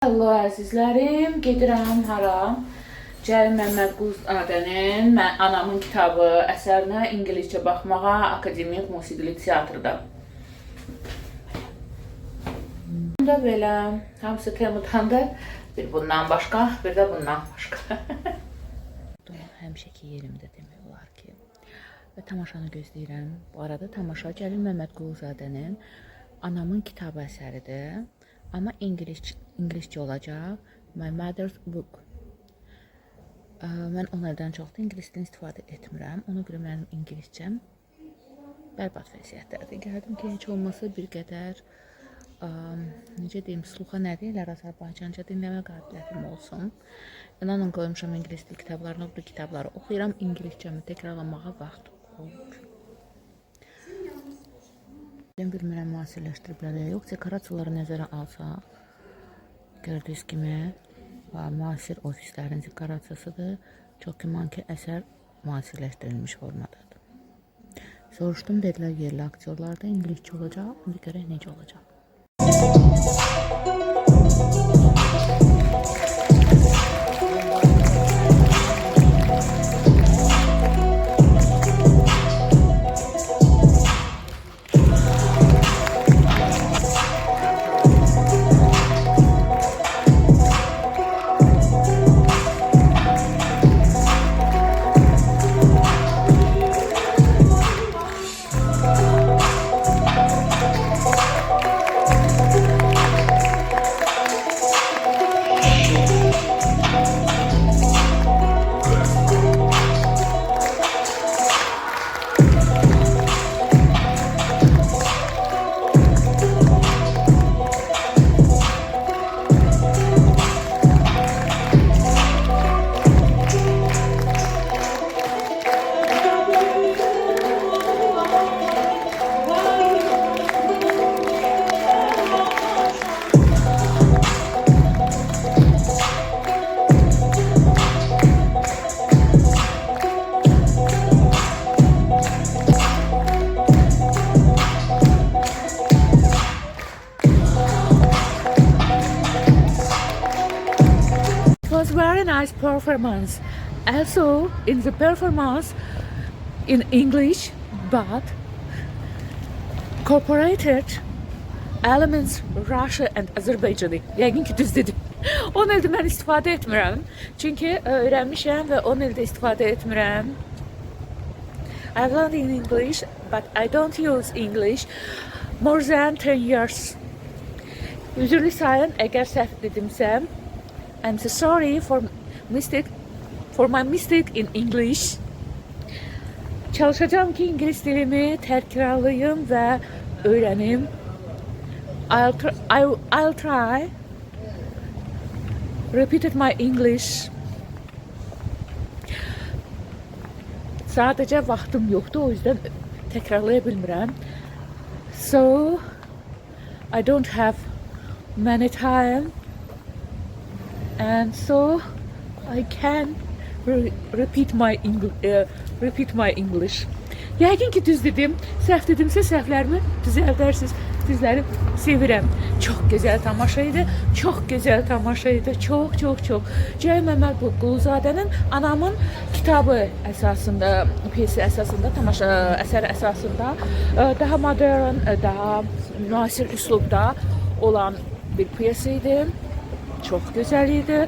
Hello əzizlərim, gedirəm hara? Cəlil Məmmədquluzadənin Anamın kitabı əsərinə ingiliscə baxmağa Akademik Musiqili Teatrda. Bunda belə, hamısı Temutan'da bir bundan başqa, bir də bundan başqa. Həmişəki yerimdə demək olar ki. Və tamaşanı gözləyirəm. Bu arada tamaşa Cəlil Məmmədquluzadənin Anamın kitabı əsəridir. Amma İngiliscə olacaq. My Mother's Book. Mən onlardan çox da ingilisdən istifadə etmirəm. Ona görə mənim ingiliscəm bərbad vəziyyətdədir. Gəldim ki, heç olmasa bir qədər necə deyim, sluxa nə deyirlər Azərbaycanca dinləmə qabiliyyətim olsun. İnanın qoymuşam ingilis dil kitablarını, bu kitabları oxuyuram. İngiliscəmi təkrarlamağa vaxt olmur. Bilmirəm müasirləşdiriblər ya yox, dekorasiyaları nəzərə alsaq, gördüyünüz kimi müasir ofislərin dekorasiyasıdır. Çox güman ki, əsər müasirləşdirilmiş formadadır. Soruşdum, dedilər yerli aktyorlarda ingiliscə olacaq, indi görək necə olacaq. It was very nice performance. Also in the performance in English, but incorporated elements Russia and Azerbaycan'ı. Yəqin ki düz dedim. 10 ildir mən istifadə etmirəm. Çünki öyrənmişəm və 10 ildir istifadə etmirəm. I've learned in English, but I don't use English more than 10 years. Üzürlü sayın, əgər səhv dedimsə. I'm so sorry for my mistake in English. Çalışacağım ki İngiliz dilimi təkrarlayım və öyrənim. I'll try. Repeated my English. Sadəcə vaxtım yoxdur, o yüzden təkrarlaya bilmirəm. So I don't have many time. And so I can repeat my English. Yəqin ki düz dedim. Səhv dedimsə səhvlərimi düzəldərsiniz. Sizləri sevirəm. Çox gözəl tamaşa idi. Çox gözəl tamaşa idi. Çox. Cəlil Məmmədquluzadənin Anamın kitabı əsasında, piyesi əsasında, tamaşa əsəri əsasında daha modern, daha müasir üslubda olan bir piyesi idi. Çox gözəl idi.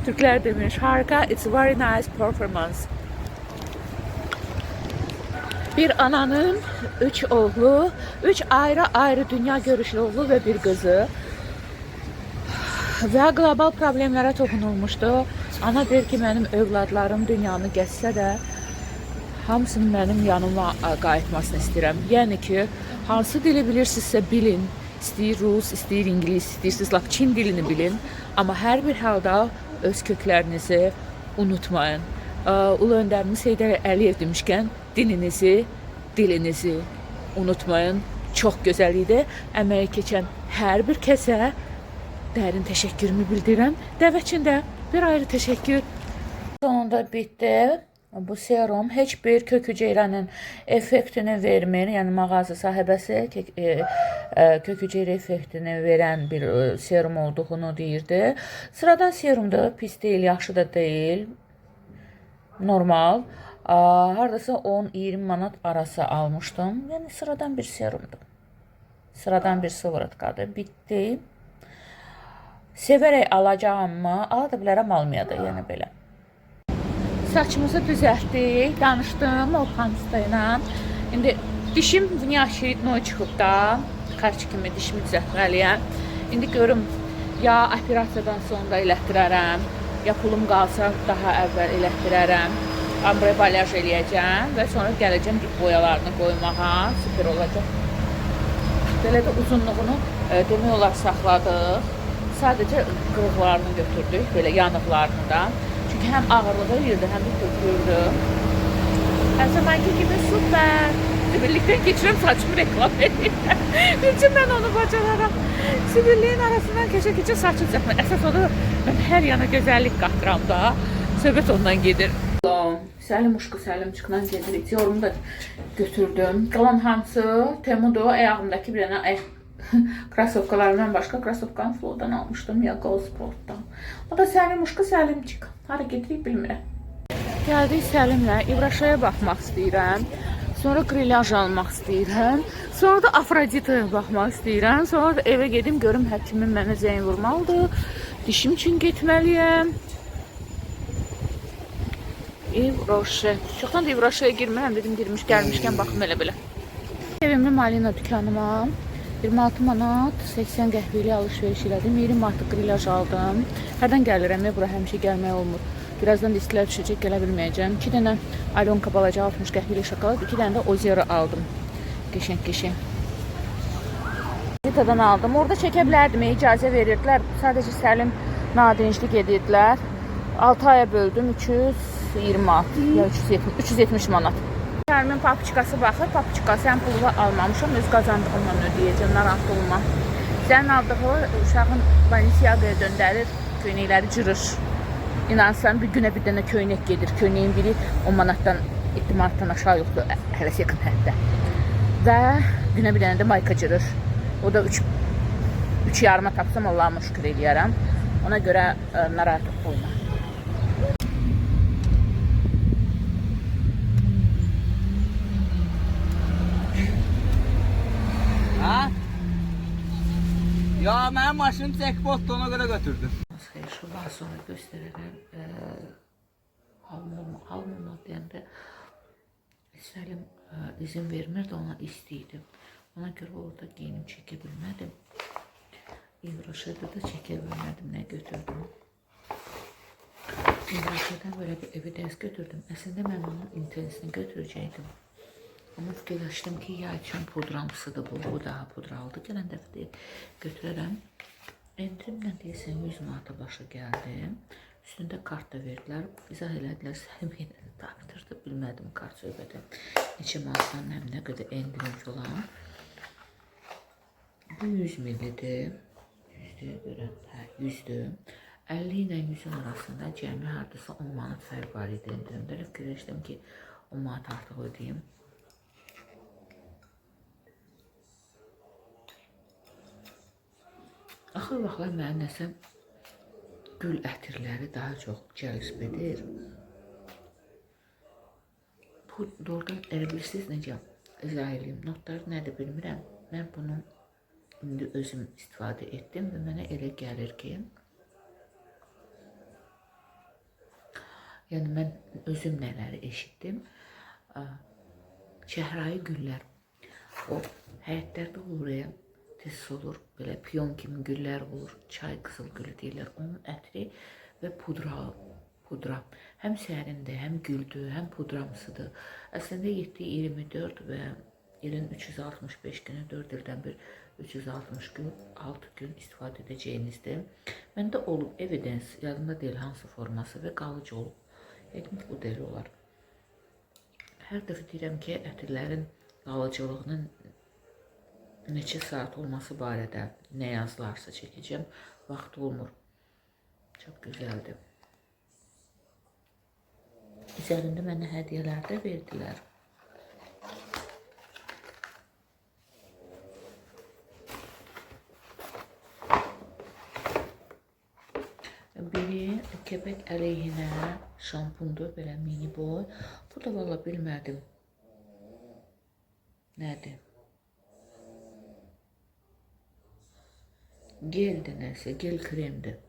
Türklər demiş, harika, it's a very nice performance. Bir ananın 3 oğlu, 3 ayrı dünya görüşlü oğlu və bir qızı və qlobal problemlərə toxunulmuşdu. Ana deyir ki, mənim övladlarım dünyanı gəzsə də hamısının mənim yanıma qayıtmasını istəyirəm. Yəni ki, hansı dili bilirsinizsə bilin. İstəyir Rus, istəyir İngilis, istəyirsiniz lap Çin dilini bilin. Amma hər bir halda öz köklərinizi unutmayın. Ulu öndərimiz Heydər Əliyev demişkən, dininizi, dilinizi unutmayın. Çox gözəl idi. Əməyə keçən hər bir kəsə dərin təşəkkürümü bildirirəm. Dəvətçində bir ayrı təşəkkür. Sonunda bitdi. Bu serum heç bir kök hüceyrənin effektini vermir. Yəni mağaza sahibəsi kök hüceyrə effektini verən bir serum olduğunu deyirdi. Sıradan serumdur, pis deyil, yaxşı da deyil. Normal. Hardasa 10-20 manat arası almışdım. Yəni sıradan bir serumdur. Sıradan bir sıvıratqadır. Bitdi. Sevərək alacağımı, ala da bilərəm, almaya da, yəni belə. Saçımızı düzəltdik, danışdım Olxanısta ilə. İndi dişim vnyashidnoy çıxıb da, xərç kimi dişimi düzəltməliyəm. İndi görüm, ya operasiyadan sonra elətdirərəm, ya pulum qalsa daha əvvəl elətdirərəm. Ambreybalyaj eləyəcəm və sonra gələcəm dip boyalarını qoymağa, süper olacaq. Belə də uzunluğunu demək olar saxladıq. Sadəcə qırıqlarını götürdük, belə yanıqlarını da. Çünki həm ağırlığı yirdi, həm də tökürdü. Hər zamanki gibi süper. Birlikdən keçirəm, saçımı reklam edirəm. Üçün mən onu bacararam. Sibirliyin arasından keçə-keçə saçı düzəltmək. Əsas odur, mən hər yana gözəllik qatıram da. Söhbət ondan gedir. Səlim uşqu, Səlimçiklə gedirik. Yorumu da götürdüm. Qalan hamısı Temudur. Ayağımdakı bir dənə krasovkalarından başqa krasovkanı Flo'dan almışdım ya Go Sport'dan. O da Səlim uşqu, Səlimçik. Hara gedirik bilmirəm. Gəldik Səlimlə İvraşaya baxmaq istəyirəm. Sonra grilyaj almaq istəyirəm. Sonra da Afroditaya baxmaq istəyirəm. Sonra da evə gedim görüm həkimin mənə zəng vurmalıdır. Dişim üçün getməliyəm. İvraşa. Çoxdan da İvraşaya girmirəm. Dedim gəlmişkən baxım elə belə. Evimli Malina dükkanıma 26 manat 80 qəhvəli alış-veriş elədim. 20 manatlıq grilyaj aldım. Hərdən gəlirəm, bura həmişə gəlmək olmur. Birazdan da istilər düşəcək, gələ bilməyəcəm. 2 dənə Alyonka balaca 60 qəhvəli şokolad, 2 dənə də Ozero aldım. Qəşəng. Zitadan aldım. Orada çəkə bilərdim, icazə verirdilər. Sadəcə Səlim nadinclik edirdilər. 6 aya böldüm, 320 manat, ya 370 manat. Səlimin papuçkası baxır, papuçkası həm pulu almamışam, öz qazandığımla ödəyəcəm, narahat olma. Sənin aldığı uşağın Balenciaga'ya döndərir, köynəkləri cırır. İnansan bir günə bir dənə köynək gedir, köynəyin biri 10 manatdan, 7 manatdan aşağı yoxdur, hələ yaxın həddə. Və günə bir dənə də mayka cırır. O da 3 yarıma tapsam Allah'ıma şükür eləyərəm. Ona görə narahat olma. Ha? Ya mənim maşınım jackpot'da ona görə götürdüm. Şu daha sonra göstərərəm. Halmama deyəndə Səlim izin vermirdi, ona istəyirdim. Ona görə orada geyinim çəkə bilmədim. İvraşada da çəkə bilmədim, nə götürdüm. İvraşadan böyle bir evidens götürdüm. Əslində mən onun intensini götürəcəkdim. Ama fikirləşdim ki, yay üçün pudramsıdır bu. Bu daha pudralıdır. Gələn dəfə də götürərəm. Endrimlə deyəsən 100 manata başa gəldim. Üstündə kart da verdilər. İzah elədilər. Səlim yenə də taktırdı. Bilmədim kart söhbəti. Neçə manatdan nə qədər endrimci olan. Bu 100 millidir. 100'dür görən. Hə, 100'dür. 50 ilə 100'ün arasında cəmi hardasa 10 manat fərq var idi endirimdə. Fikirləşdim ki, 10 manat artıq ödəyim. Axır vaxtlar mənə nəsə gül ətirləri daha çox cəlb edir. Bu doğrudan elə bilirsiniz necə izah edeyim. Notları nədir bilmirəm. Mən bunu indi özüm istifadə etdim və mənə elə gəlir ki, yəni mən özüm nələri eşitdim. Çəhrayı güllər. O həyətlərdə olur ya, tez olur, belə piyon kimi güllər olur, çay qızıl gülü deyirlər. Onun ətri və pudra. Həm sərində, həm güldür, həm pudramsıdır. Əslində 7-24 və ilin 365 günü 4 ildən bir 366 gün istifadə edəcəyinizdir. Məndə olub evidens, yadımda deyil hansı forması və qalıcı olub. Yəqin ki, bu deyil olar. Hər dəfə deyirəm ki, ətirlərin qalıcılığının neçə saat olması barədə nə yazılarsa çəkəcəm. Vaxt olmur. Çox gözəldir. üzərində mənə hədiyyələr də verdilər. Biri kəpək əleyhinə şampundur, belə mini boy. Bu da valla bilmədim nədir. Geldir nəsə, gel kremdir.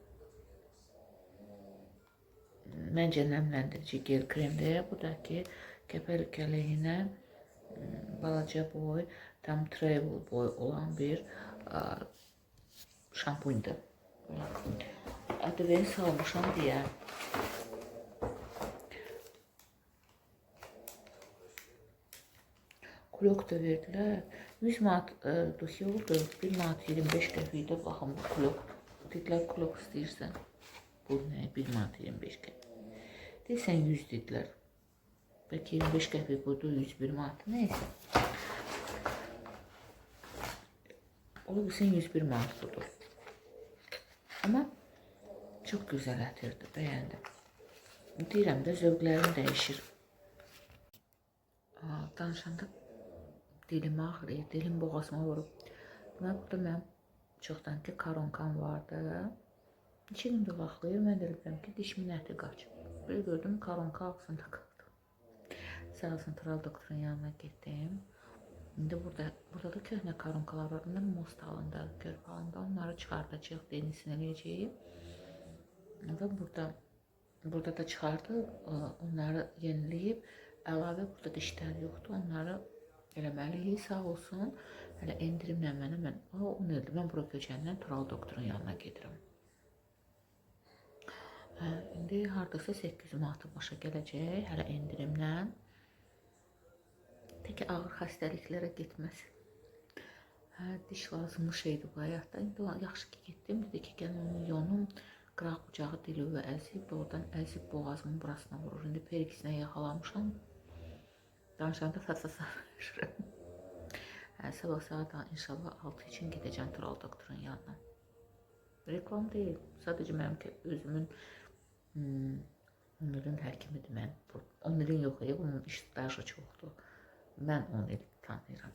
Məncə nəmləndirici gel kremdir. Bu da ki, kəpək əleyhinə balaca boy, tam travel boy olan bir şampundur. Adını salmışam deyə. Kulok da verdilər. 100 manat duhi oldu. 1 manat 25 qəpikdə baxın bu kulok. Dedilər kulok istəyirsən. Bu nə? 1 manat 25 qəpik. Deyirsən 100 dedilər. Bəlkə 25 qəpik budur, 101 manat. Neysə. Ola bilsən 101 manat budur. Amma çox gözəl ətirdir, bəyəndim. Deyirəm də, zövqlərim dəyişir. Danışanda dilim ağrıyır, dilim boğazıma vurub. Burada mənim çoxdan ki koronkam vardı. 2 gündür vaxtlayır, mən də bilirəm ki, dişimin əti qaçıb. Bir gördüm, koronka ağzında qaldı. Sağ olsun, Tural doktorun yanına getdim. İndi burada da köhnə koronkalar var. Bunlar most halında, körpə halında. Onları çıxardacaq, denisini eləyəcəyik. Və burada da çıxardı, onları yeniləyib, əlavə burada dişlər yoxdur, onları eləməliyik, sağ olsun. Hələ endirimlə mən bura köçəndən Tural doktorun yanına gedirəm. İndi haradasa 800 manatı başa gələcək, hələ endirimlə. Tək ağır xəstəliklərə getməsin. Diş lazımlı şeydir bu həyatda. İndi yaxşı ki getdim, dedi ki, gəl onu yonum. Qıraq bucağı dili əzib, oradan əzib boğazımın burasına vurur. İndi perikisinə yaxalamışam. Danışanda sasa-sasa. Sabah saat inşallah 6 üçün gedəcəm Tural doktorun yanına. Reklam deyil. Sadəcə mənim ki, özümün 10 ilin həkimidir mən. 10 ilin yox, bunun iş stajı çoxdur. Mən 10 il tanıyıram.